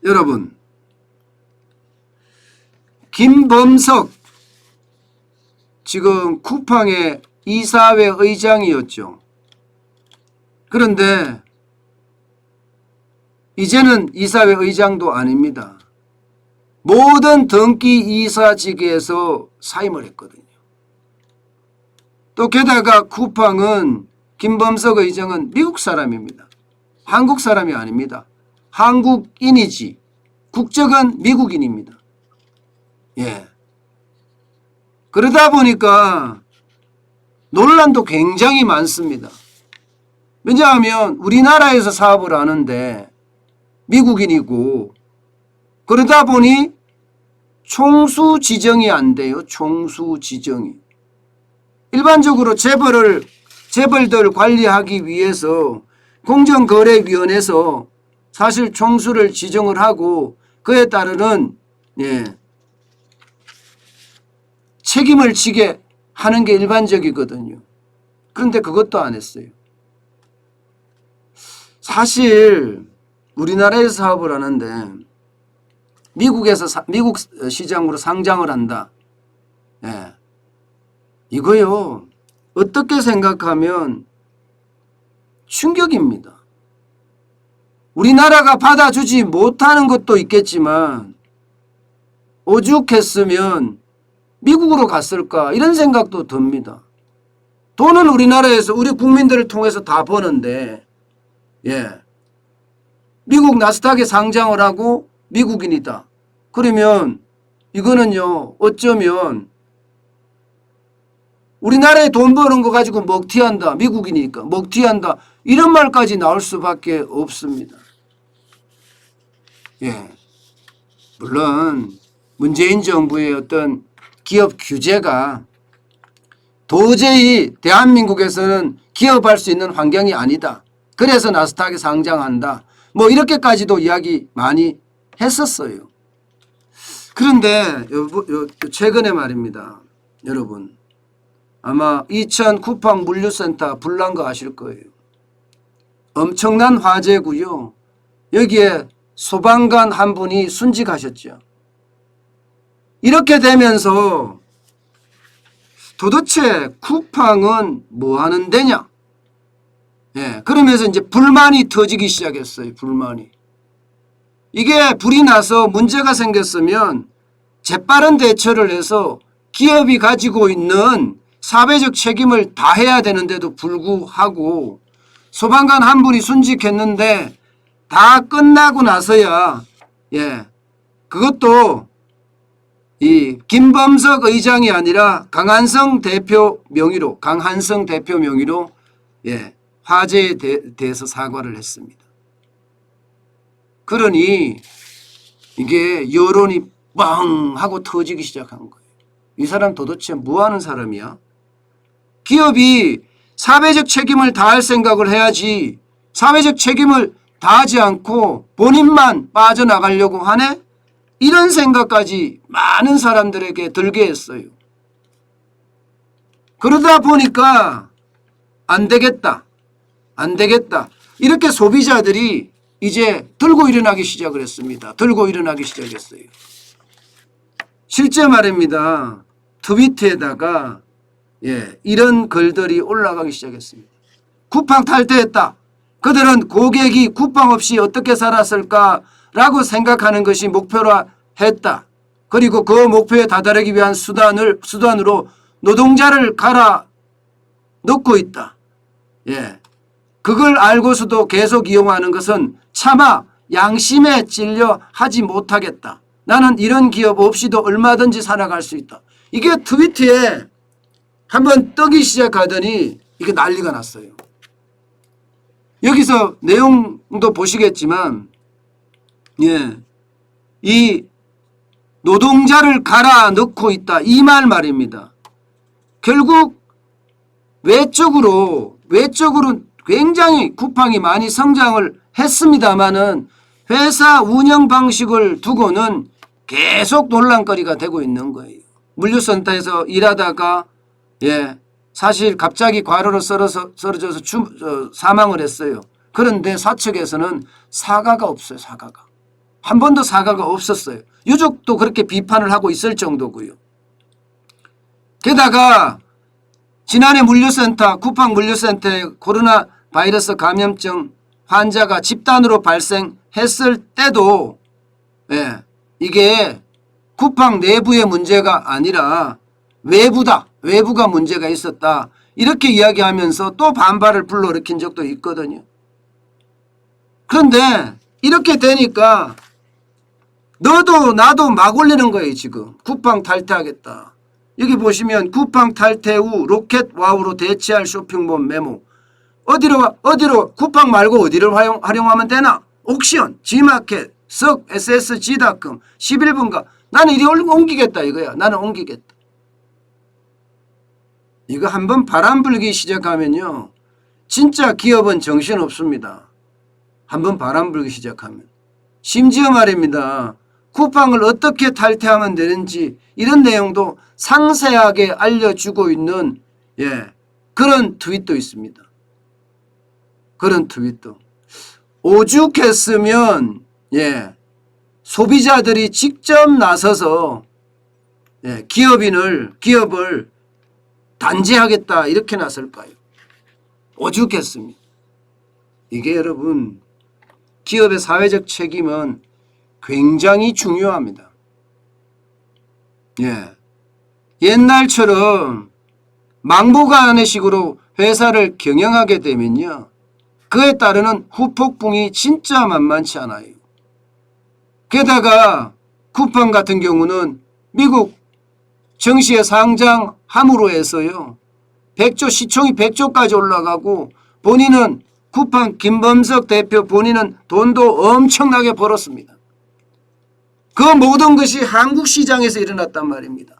여러분, 김범석 지금 쿠팡의 이사회 의장이었죠. 그런데 이제는 이사회 의장도 아닙니다. 모든 등기 이사직에서 사임을 했거든요. 또 게다가 쿠팡은 김범석 의장은 미국 사람입니다. 한국 사람이 아닙니다. 한국인이지 국적은 미국인입니다. 예. 그러다 보니까 논란도 굉장히 많습니다. 왜냐하면 우리나라에서 사업을 하는데 미국인이고 그러다 보니 총수 지정이 안 돼요. 총수 지정이. 일반적으로 재벌들 관리하기 위해서 공정거래위원회에서 사실 총수를 지정을 하고 그에 따르는 책임을 지게 하는 게 일반적이거든요. 그런데 그것도 안 했어요. 사실 우리나라에서 사업을 하는데 미국 시장으로 상장을 한다. 예. 이거요. 어떻게 생각하면 충격입니다. 우리나라가 받아주지 못하는 것도 있겠지만 오죽했으면 미국으로 갔을까 이런 생각도 듭니다. 돈은 우리나라에서 우리 국민들을 통해서 다 버는데 미국 나스닥에 상장을 하고 미국인이다. 그러면 이거는요 어쩌면 우리나라에 돈 버는 거 가지고 먹튀한다. 미국이니까 먹튀한다. 이런 말까지 나올 수밖에 없습니다. 물론 문재인 정부의 어떤 기업 규제가 도저히 대한민국에서는 기업할 수 있는 환경이 아니다. 그래서 나스닥에 상장한다. 뭐 이렇게까지도 이야기 많이 했었어요. 그런데 최근에 말입니다. 여러분 아마 이천 쿠팡 물류센터 불난 거 아실 거예요. 엄청난 화재고요. 여기에 소방관 한 분이 순직하셨죠. 이렇게 되면서 도대체 쿠팡은 뭐 하는 데냐? 그러면서 이제 불만이 터지기 시작했어요. 불만이. 이게 불이 나서 문제가 생겼으면 재빠른 대처를 해서 기업이 가지고 있는 사회적 책임을 다해야 되는데도 불구하고 소방관 한 분이 순직했는데 다 끝나고 나서야 그것도 이 김범석 의장이 아니라 강한성 대표 명의로 화재에 대해서 사과를 했습니다. 그러니 이게 여론이 빵 하고 터지기 시작한 거예요. 이 사람 도대체 뭐 하는 사람이야? 기업이 사회적 책임을 다할 생각을 해야지 사회적 책임을 다하지 않고 본인만 빠져나가려고 하네? 이런 생각까지 많은 사람들에게 들게 했어요. 그러다 보니까 안 되겠다. 이렇게 소비자들이 이제 들고 일어나기 시작을 했습니다. 들고 일어나기 시작했어요. 실제 말입니다. 트위터에다가 이런 글들이 올라가기 시작했습니다. 쿠팡 탈퇴했다. 그들은 고객이 쿠팡 없이 어떻게 살았을까라고 생각하는 것이 목표라 했다. 그리고 그 목표에 다다르기 위한 수단으로 노동자를 갈아 넣고 있다. 그걸 알고서도 계속 이용하는 것은 차마 양심에 찔려 하지 못하겠다. 나는 이런 기업 없이도 얼마든지 살아갈 수 있다. 이게 트위터에 한번 뜨기 시작하더니 이게 난리가 났어요. 여기서 내용도 보시겠지만 이 노동자를 갈아 넣고 있다. 이 말입니다. 결국 외적으로 굉장히 쿠팡이 많이 성장을 했습니다마는 회사 운영 방식을 두고는 계속 논란거리가 되고 있는 거예요. 물류센터에서 일하다가 사실 갑자기 과로로 쓰러져서 사망을 했어요. 그런데 사측에서는 사과가 없어요. 사과가. 한 번도 사과가 없었어요. 유족도 그렇게 비판을 하고 있을 정도고요. 게다가 지난해 물류센터, 쿠팡 물류센터에 코로나 바이러스 감염증 환자가 집단으로 발생했을 때도 이게 쿠팡 내부의 문제가 아니라 외부다. 외부가 문제가 있었다. 이렇게 이야기하면서 또 반발을 불러일으킨 적도 있거든요. 그런데 이렇게 되니까 너도 나도 막 올리는 거예요. 지금 쿠팡 탈퇴하겠다. 여기 보시면 쿠팡 탈퇴 후 로켓 와우로 대체할 쇼핑몰 메모. 어디로 쿠팡 말고 어디를 활용하면 되나? 옥션, G마켓, 석, SSG.com, 11분가. 나는 이리 옮기겠다 이거야. 나는 옮기겠다. 이거 한번 바람 불기 시작하면요. 진짜 기업은 정신없습니다. 한번 바람 불기 시작하면. 심지어 말입니다. 쿠팡을 어떻게 탈퇴하면 되는지 이런 내용도 상세하게 알려주고 있는 그런 트윗도 있습니다. 그런 트윗도. 오죽했으면 소비자들이 직접 나서서 기업을 단죄하겠다 이렇게 나설까요? 오죽했습니다. 이게 여러분 기업의 사회적 책임은 굉장히 중요합니다. 옛날처럼 망부간의 식으로 회사를 경영하게 되면요. 그에 따르는 후폭풍이 진짜 만만치 않아요. 게다가 쿠팡 같은 경우는 미국 증시에 상장함으로 해서요. 100조 시총이 100조까지 올라가고 본인은 쿠팡 김범석 대표 본인은 돈도 엄청나게 벌었습니다. 그 모든 것이 한국 시장에서 일어났단 말입니다.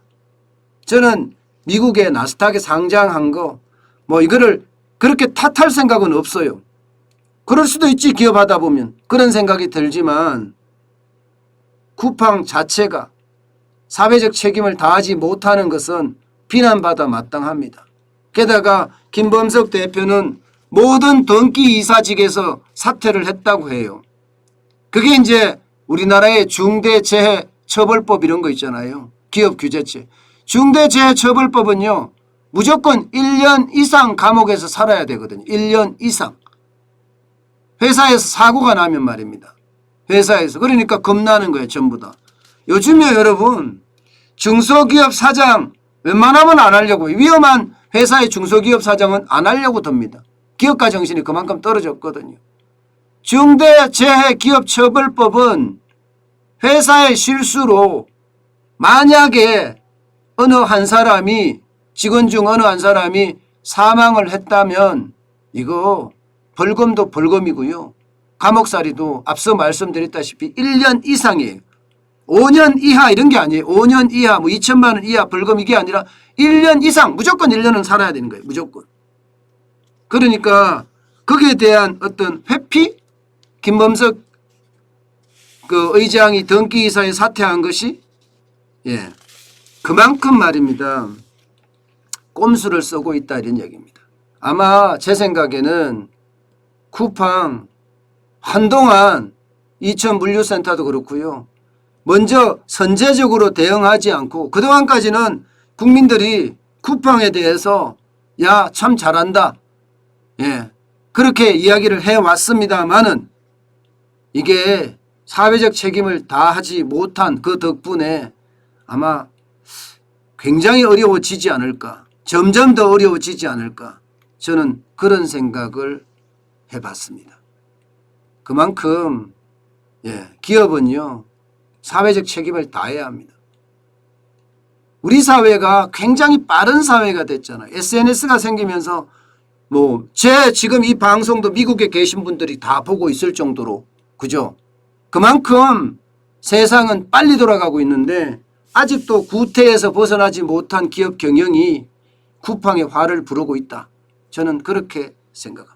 저는 미국의 나스닥에 상장한 거 이거를 그렇게 탓할 생각은 없어요. 그럴 수도 있지 기업 하다 보면. 그런 생각이 들지만 쿠팡 자체가 사회적 책임을 다하지 못하는 것은 비난받아 마땅합니다. 게다가 김범석 대표는 모든 등기 이사직에서 사퇴를 했다고 해요. 그게 이제 우리나라의 중대재해처벌법 이런 거 있잖아요. 기업규제체. 중대재해처벌법은요. 무조건 1년 이상 감옥에서 살아야 되거든요. 1년 이상. 회사에서 사고가 나면 말입니다. 회사에서. 그러니까 겁나는 거예요. 전부 다. 요즘에 여러분 중소기업 사장 웬만하면 안 하려고 위험한 회사의 중소기업 사장은 안 하려고 듭니다. 기업가 정신이 그만큼 떨어졌거든요. 중대재해기업처벌법은 회사의 실수로 만약에 어느 한 사람이 직원 중 어느 한 사람이 사망을 했다면 이거 벌금도 벌금이고요. 감옥살이도 앞서 말씀드렸다시피 1년 이상이에요. 5년 이하 이런 게 아니에요. 5년 이하 2천만 원 이하 벌금 이게 아니라 1년 이상 무조건 1년은 살아야 되는 거예요. 무조건. 그러니까 거기에 대한 어떤 회피? 김범석 그 의장이 등기이사에 사퇴한 것이 그만큼 말입니다. 꼼수를 쓰고 있다 이런 얘기입니다. 아마 제 생각에는 쿠팡 한동안 이천 물류센터도 그렇고요. 먼저 선제적으로 대응하지 않고 그동안까지는 국민들이 쿠팡에 대해서 야, 참 잘한다. 그렇게 이야기를 해왔습니다마는 이게 사회적 책임을 다하지 못한 그 덕분에 아마 굉장히 어려워지지 않을까. 점점 더 어려워지지 않을까. 저는 그런 생각을 해봤습니다. 그만큼 기업은요. 사회적 책임을 다해야 합니다. 우리 사회가 굉장히 빠른 사회가 됐잖아요. SNS가 생기면서 지금 이 방송도 미국에 계신 분들이 다 보고 있을 정도로 그죠? 그만큼 세상은 빨리 돌아가고 있는데 아직도 구태에서 벗어나지 못한 기업 경영이 쿠팡에 화를 부르고 있다. 저는 그렇게 생각합니다.